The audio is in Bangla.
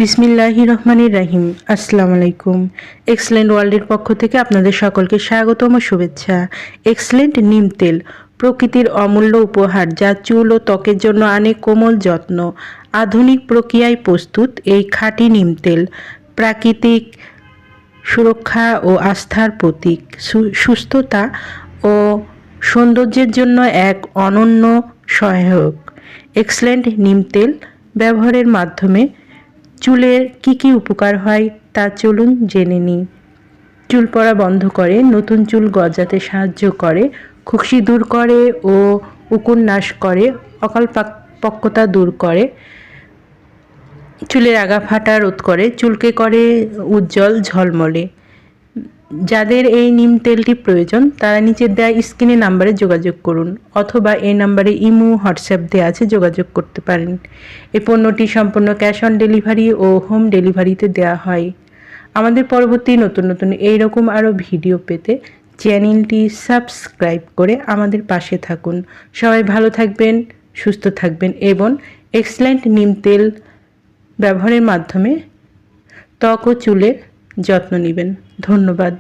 বিসমিল্লাহির রহমানির রাহিম। আসসালামু আলাইকুম। এক্সেলেন্ট ওয়ার্ল্ডের পক্ষ থেকে আপনাদের সকলকে স্বাগতম ও শুভেচ্ছা। এক্সেলেন্ট নিম তেল প্রকৃতির অমূল্য উপহার, যা চুল ও ত্বকের জন্য আনে কোমল যত্ন। আধুনিক প্রক্রিয়ায় প্রস্তুত এই খাঁটি নিম তেল প্রাকৃতিক সুরক্ষা ও আস্থার প্রতীক। সুস্থতা ও সৌন্দর্যের জন্য এক অনন্য সহায়ক। এক্সেলেন্ট নিম তেল ব্যবহারের মাধ্যমে চুলের কী উপকার হয় তা চলুন জেনে নিই। চুল পড়া বন্ধ করে, নতুন চুল গজাতে সাহায্য করে, খুশকি দূর করে ও উকুন নাশ করে, অকাল পক্কতা দূর করে, চুলের আগা ফাটা রোধ করে, চুলকে করে উজ্জ্বল ঝলমলে। যাদের এই নিম তেলটি প্রয়োজন তারা নিচের দেওয়া স্ক্রিনে নাম্বারে যোগাযোগ করুন, অথবা এই নাম্বারে ইমো হোয়াটসঅ্যাপ দেওয়া আছে, যোগাযোগ করতে পারেন। এই পণ্যটি সম্পূর্ণ ক্যাশ অন ডেলিভারি ও হোম ডেলিভারিতে দেওয়া হয়। আমাদের পরবর্তী নতুন নতুন এইরকম আরও ভিডিও পেতে চ্যানেলটি সাবস্ক্রাইব করে আমাদের পাশে থাকুন। সবাই ভালো থাকবেন, সুস্থ থাকবেন এবং এক্সেলেন্ট নিম তেল ব্যবহারের মাধ্যমে ত্বক ও চুলের যত্ন নেবেন। ধন্যবাদ।